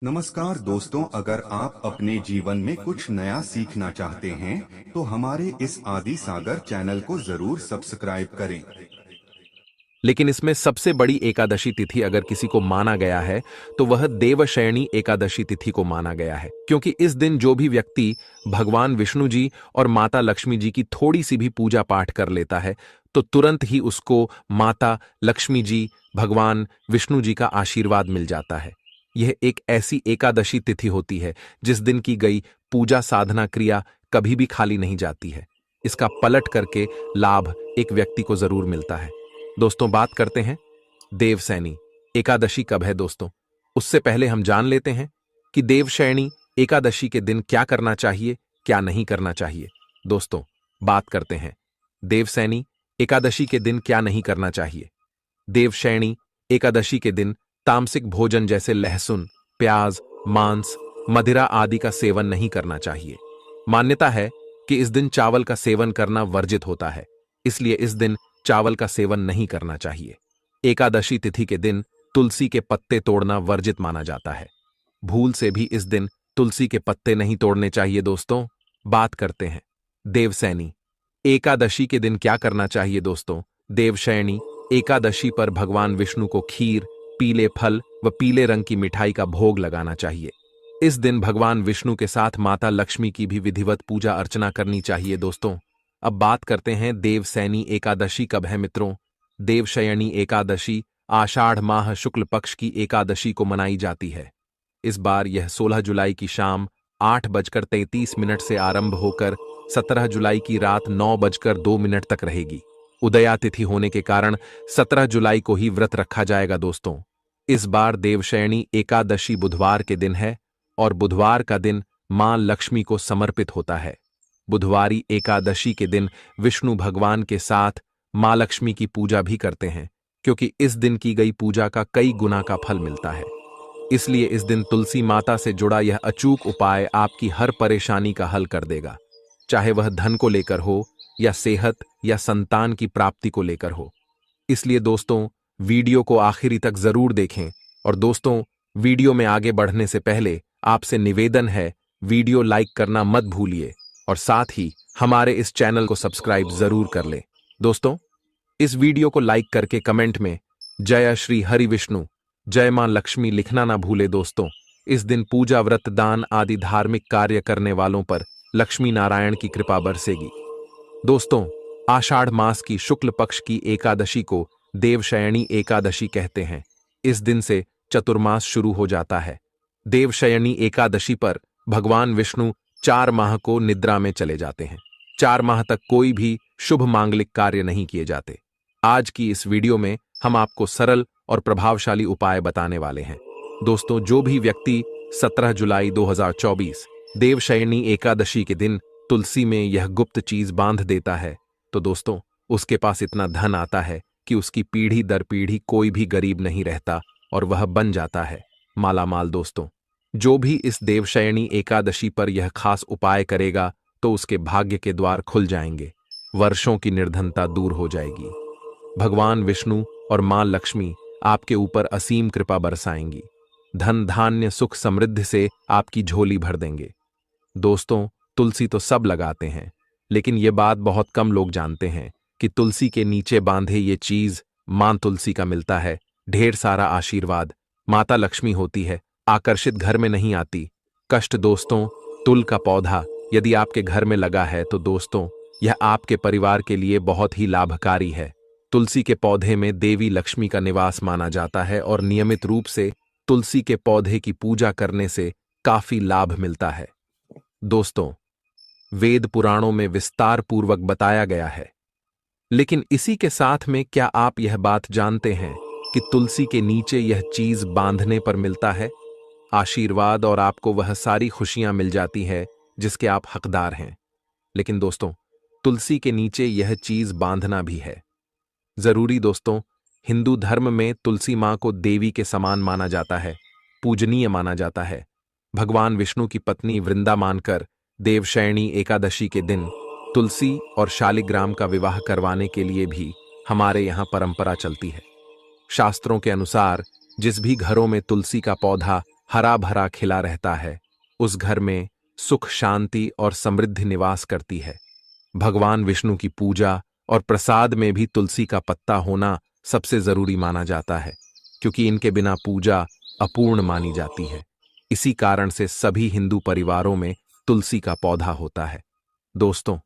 नमस्कार दोस्तों, अगर आप अपने जीवन में कुछ नया सीखना चाहते हैं तो हमारे इस आदि सागर चैनल को जरूर सब्सक्राइब करें। लेकिन इसमें सबसे बड़ी एकादशी तिथि अगर किसी को माना गया है तो वह देवशयनी एकादशी तिथि को माना गया है, क्योंकि इस दिन जो भी व्यक्ति भगवान विष्णु जी और माता लक्ष्मी जी की थोड़ी सी भी पूजा पाठ कर लेता है तो तुरंत ही उसको माता लक्ष्मी जी, भगवान विष्णु जी का आशीर्वाद मिल जाता है। यह एक ऐसी एकादशी तिथि होती है जिस दिन की गई पूजा साधना क्रिया कभी भी खाली नहीं जाती है। इसका पलट करके लाभ एक व्यक्ति को जरूर मिलता है। दोस्तों, बात करते हैं देवशयनी एकादशी कब है दोस्तों। उससे पहले हम जान लेते हैं कि देवशयनी एकादशी के दिन क्या करना चाहिए, क्या नहीं करना चाहिए। दोस्तों, बात करते हैं देवशयनी एकादशी के दिन क्या नहीं करना चाहिए। देवशयनी एकादशी के दिन तामसिक भोजन जैसे लहसुन, प्याज, मांस, मदिरा आदि का सेवन नहीं करना चाहिए। मान्यता है कि इस दिन चावल का सेवन करना वर्जित होता है, इसलिए इस दिन चावल का सेवन नहीं करना चाहिए। एकादशी तिथि के दिन तुलसी के पत्ते तोड़ना वर्जित माना जाता है। भूल से भी इस दिन तुलसी के पत्ते नहीं तोड़ने चाहिए। दोस्तों, बात करते हैं देवशयनी एकादशी के दिन क्या करना चाहिए। दोस्तों, देवशयनी एकादशी पर भगवान विष्णु को खीर, पीले फल व पीले रंग की मिठाई का भोग लगाना चाहिए। इस दिन भगवान विष्णु के साथ माता लक्ष्मी की भी विधिवत पूजा अर्चना करनी चाहिए। दोस्तों, अब बात करते हैं देवशयनी एकादशी कब है मित्रों। देवशयनी एकादशी आषाढ़ माह शुक्ल पक्ष की एकादशी को मनाई जाती है। इस बार यह 16 जुलाई की शाम 8:33 से आरंभ होकर 17 जुलाई की रात 9:02 तक रहेगी। उदया तिथि होने के कारण 17 जुलाई को ही व्रत रखा जाएगा। दोस्तों, इस बार देवशयनी एकादशी बुधवार के दिन है और बुधवार का दिन मां लक्ष्मी को समर्पित होता है। बुधवारी एकादशी के दिन विष्णु भगवान के साथ मां लक्ष्मी की पूजा भी करते हैं, क्योंकि इस दिन की गई पूजा का कई गुना का फल मिलता है। इसलिए इस दिन तुलसी माता से जुड़ा यह अचूक उपाय आपकी हर परेशानी का हल कर देगा, चाहे वह धन को लेकर हो या सेहत या संतान की प्राप्ति को लेकर हो। इसलिए दोस्तों, वीडियो को आखिरी तक जरूर देखें। और दोस्तों, वीडियो में आगे बढ़ने से पहले आपसे निवेदन है, वीडियो लाइक करना मत भूलिए और साथ ही हमारे इस चैनल को सब्सक्राइब जरूर कर लें। दोस्तों, इस वीडियो को लाइक करके कमेंट में जय श्री हरि विष्णु, जय मां लक्ष्मी लिखना ना भूले। दोस्तों, इस दिन पूजा, व्रत, दान आदि धार्मिक कार्य करने वालों पर लक्ष्मी नारायण की कृपा बरसेगी। दोस्तों, आषाढ़ मास की शुक्ल पक्ष की एकादशी को देवशयनी एकादशी कहते हैं। इस दिन से चतुर्मास शुरू हो जाता है। देवशयनी एकादशी पर भगवान विष्णु 4 माह को निद्रा में चले जाते हैं। 4 माह तक कोई भी शुभ मांगलिक कार्य नहीं किए जाते। आज की इस वीडियो में हम आपको सरल और प्रभावशाली उपाय बताने वाले हैं। दोस्तों, जो भी व्यक्ति 17 जुलाई 2024 देवशयनी एकादशी के दिन तुलसी में यह गुप्त चीज बांध देता है तो दोस्तों, उसके पास इतना धन आता है कि उसकी पीढ़ी दर पीढ़ी कोई भी गरीब नहीं रहता और वह बन जाता है मालामाल। दोस्तों, जो भी इस देवशयनी एकादशी पर यह खास उपाय करेगा तो उसके भाग्य के द्वार खुल जाएंगे, वर्षों की निर्धनता दूर हो जाएगी, भगवान विष्णु और मां लक्ष्मी आपके ऊपर असीम कृपा बरसाएंगी, धन धान्य सुख समृद्धि से आपकी झोली भर देंगे। दोस्तों, तुलसी तो सब लगाते हैं, लेकिन ये बात बहुत कम लोग जानते हैं कि तुलसी के नीचे बांधे ये चीज मां तुलसी का मिलता है ढेर सारा आशीर्वाद। माता लक्ष्मी होती है, आकर्षित घर में नहीं आती कष्ट। दोस्तों, तुल का पौधा यदि आपके घर में लगा है तो दोस्तों, यह आपके परिवार के लिए बहुत ही लाभकारी है। तुलसी के पौधे में देवी लक्ष्मी का निवास माना जाता है और नियमित रूप से तुलसी के पौधे की पूजा करने से काफी लाभ मिलता है। दोस्तों, वेद पुराणों में विस्तार पूर्वक बताया गया है, लेकिन इसी के साथ में क्या आप यह बात जानते हैं कि तुलसी के नीचे यह चीज बांधने पर मिलता है आशीर्वाद और आपको वह सारी खुशियां मिल जाती है जिसके आप हकदार हैं। लेकिन दोस्तों, तुलसी के नीचे यह चीज बांधना भी है जरूरी। दोस्तों, हिंदू धर्म में तुलसी मां को देवी के समान माना जाता है, पूजनीय माना जाता है। भगवान विष्णु की पत्नी वृंदा मानकर देवशयनी एकादशी के दिन तुलसी और शालिग्राम का विवाह करवाने के लिए भी हमारे यहाँ परंपरा चलती है। शास्त्रों के अनुसार जिस भी घरों में तुलसी का पौधा हरा भरा खिला रहता है, उस घर में सुख शांति और समृद्धि निवास करती है। भगवान विष्णु की पूजा और प्रसाद में भी तुलसी का पत्ता होना सबसे जरूरी माना जाता है, क्योंकि इनके बिना पूजा अपूर्ण मानी जाती है। इसी कारण से सभी हिंदू परिवारों में तुलसी का पौधा होता है। दोस्तों,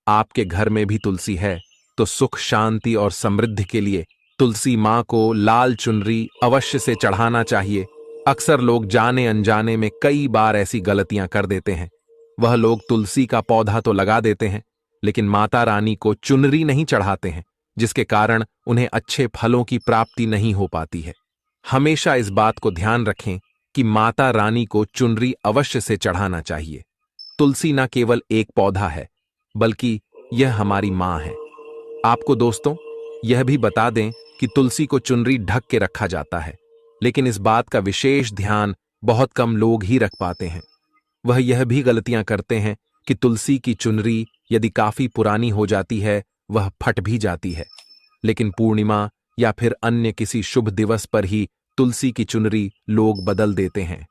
आपके घर में भी तुलसी है तो सुख शांति और समृद्धि के लिए तुलसी मां को लाल चुनरी अवश्य से चढ़ाना चाहिए। अक्सर लोग जाने अनजाने में कई बार ऐसी गलतियां कर देते हैं। वह लोग तुलसी का पौधा तो लगा देते हैं, लेकिन माता रानी को चुनरी नहीं चढ़ाते हैं, जिसके कारण उन्हें अच्छे फलों की प्राप्ति नहीं हो पाती है। हमेशा इस बात को ध्यान रखें कि माता रानी को चुनरी अवश्य से चढ़ाना चाहिए। तुलसी न केवल एक पौधा है, बल्कि यह हमारी मां है। आपको दोस्तों यह भी बता दें कि तुलसी को चुनरी ढक के रखा जाता है, लेकिन इस बात का विशेष ध्यान बहुत कम लोग ही रख पाते हैं। वह यह भी गलतियां करते हैं कि तुलसी की चुनरी यदि काफी पुरानी हो जाती है, वह फट भी जाती है। लेकिन पूर्णिमा या फिर अन्य किसी शुभ दिवस पर ही तुलसी की चुनरी लोग बदल देते हैं।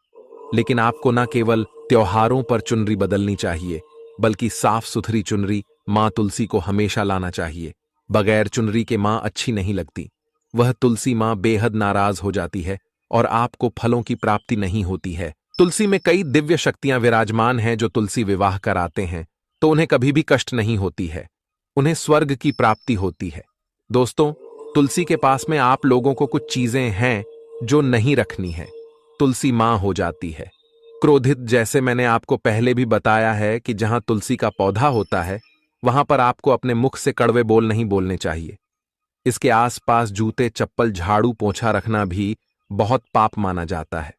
लेकिन आपको न केवल त्योहारों पर चुनरी बदलनी चाहिए, बल्कि साफ सुथरी चुनरी मां तुलसी को हमेशा लाना चाहिए। बगैर चुनरी के मां अच्छी नहीं लगती। वह तुलसी मां बेहद नाराज हो जाती है और आपको फलों की प्राप्ति नहीं होती है। तुलसी में कई दिव्य शक्तियां विराजमान हैं जो तुलसी विवाह कराते हैं तो उन्हें कभी भी कष्ट नहीं होती है, उन्हें स्वर्ग की प्राप्ति होती है। दोस्तों, तुलसी के पास में आप लोगों को कुछ चीजें हैं जो नहीं रखनी है। तुलसी मां हो जाती है क्रोधित। जैसे मैंने आपको पहले भी बताया है कि जहां तुलसी का पौधा होता है, वहां पर आपको अपने मुख से कड़वे बोल नहीं बोलने चाहिए। इसके आसपास जूते चप्पल झाड़ू पोंछा रखना भी बहुत पाप माना जाता है।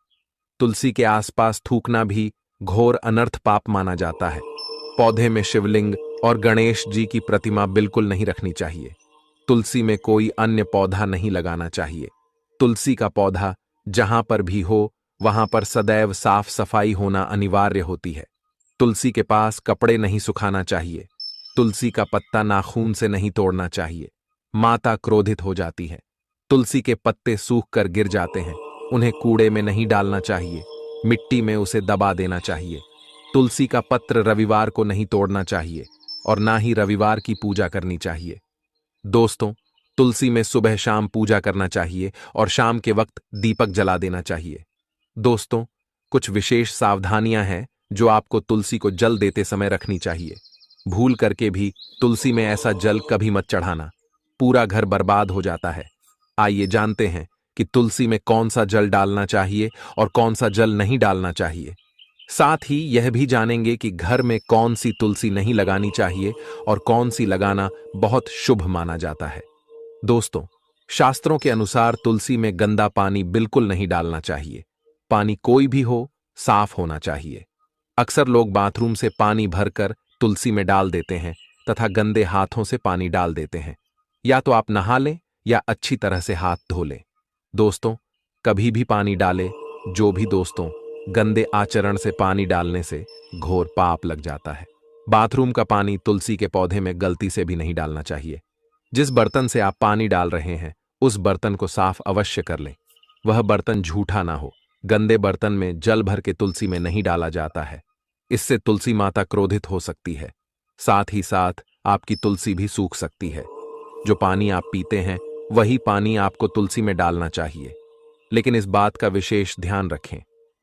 तुलसी के आसपास थूकना भी घोर अनर्थ पाप माना जाता है। पौधे में शिवलिंग और गणेश जी की प्रतिमा बिल्कुल नहीं रखनी चाहिए। तुलसी में कोई अन्य पौधा नहीं लगाना चाहिए। तुलसी का पौधा जहां पर भी हो, वहां पर सदैव साफ सफाई होना अनिवार्य होती है। तुलसी के पास कपड़े नहीं सुखाना चाहिए। तुलसी का पत्ता नाखून से नहीं तोड़ना चाहिए, माता क्रोधित हो जाती है। तुलसी के पत्ते सूख कर गिर जाते हैं, उन्हें कूड़े में नहीं डालना चाहिए, मिट्टी में उसे दबा देना चाहिए। तुलसी का पत्र रविवार को नहीं तोड़ना चाहिए और ना ही रविवार की पूजा करनी चाहिए। दोस्तों, तुलसी में सुबह शाम पूजा करना चाहिए और शाम के वक्त दीपक जला देना चाहिए। दोस्तों, कुछ विशेष सावधानियां हैं जो आपको तुलसी को जल देते समय रखनी चाहिए। भूल करके भी तुलसी में ऐसा जल कभी मत चढ़ाना, पूरा घर बर्बाद हो जाता है। आइए जानते हैं कि तुलसी में कौन सा जल डालना चाहिए और कौन सा जल नहीं डालना चाहिए। साथ ही यह भी जानेंगे कि घर में कौन सी तुलसी नहीं लगानी चाहिए और कौन सी लगाना बहुत शुभ माना जाता है। दोस्तों, शास्त्रों के अनुसार तुलसी में गंदा पानी बिल्कुल नहीं डालना चाहिए। पानी कोई भी हो, साफ होना चाहिए। अक्सर लोग बाथरूम से पानी भरकर तुलसी में डाल देते हैं तथा गंदे हाथों से पानी डाल देते हैं। या तो आप नहा लें या अच्छी तरह से हाथ धो लें। दोस्तों, कभी भी पानी डालें जो भी दोस्तों, गंदे आचरण से पानी डालने से घोर पाप लग जाता है। बाथरूम का पानी तुलसी के पौधे में गलती से भी नहीं डालना चाहिए। जिस बर्तन से आप पानी डाल रहे हैं, उस बर्तन को साफ अवश्य कर लें। वह बर्तन झूठा ना हो। गंदे बर्तन में जल भर के तुलसी में नहीं डाला जाता है, इससे तुलसी माता क्रोधित हो सकती है। साथ ही साथ आपकी तुलसी भी सूख सकती है। जो पानी आप पीते हैं, वही पानी आपको तुलसी में डालना चाहिए। लेकिन इस बात का विशेष ध्यान रखें,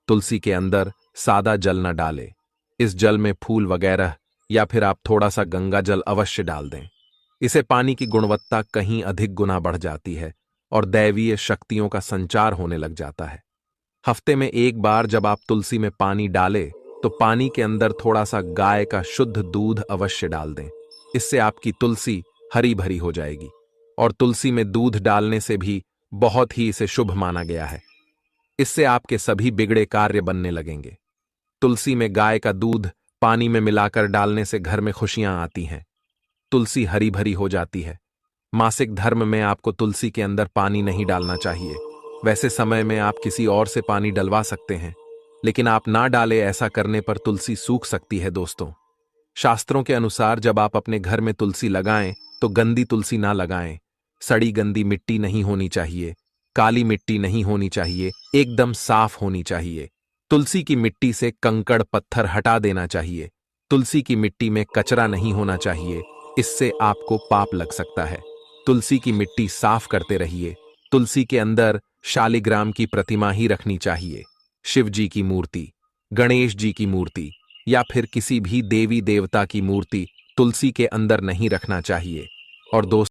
तुलसी के अंदर सादा जल न डालें। इस जल में फूल वगैरह या फिर आप थोड़ा सा गंगा जल अवश्य डाल दें। इसे पानी की गुणवत्ता कहीं अधिक गुना बढ़ जाती है और दैवीय शक्तियों का संचार होने लग जाता है। हफ्ते में एक बार जब आप तुलसी में पानी डालें, तो पानी के अंदर थोड़ा सा गाय का शुद्ध दूध अवश्य डाल दें। इससे आपकी तुलसी हरी भरी हो जाएगी और तुलसी में दूध डालने से भी बहुत ही इसे शुभ माना गया है। इससे आपके सभी बिगड़े कार्य बनने लगेंगे। तुलसी में गाय का दूध पानी में मिलाकर डालने से घर में खुशियां आती हैं। तुलसी हरी भरी हो जाती है। मासिक धर्म में आपको तुलसी के अंदर पानी नहीं डालना चाहिए। वैसे समय में आप किसी और से पानी डलवा सकते हैं, लेकिन आप ना डालें। ऐसा करने पर तुलसी सूख सकती है। दोस्तों, शास्त्रों के अनुसार जब आप अपने घर में तुलसी लगाएं तो गंदी तुलसी ना लगाएं। सड़ी गंदी मिट्टी नहीं होनी चाहिए, काली मिट्टी नहीं होनी चाहिए, एकदम साफ होनी चाहिए। तुलसी की मिट्टी से कंकड़ पत्थर हटा देना चाहिए। तुलसी की मिट्टी में कचरा नहीं होना चाहिए, इससे आपको पाप लग सकता है। तुलसी की मिट्टी साफ करते रहिए। तुलसी के अंदर शालिग्राम की प्रतिमा ही रखनी चाहिए। शिव जी की मूर्ति, गणेश जी की मूर्ति या फिर किसी भी देवी देवता की मूर्ति तुलसी के अंदर नहीं रखना चाहिए। और दोस्तों,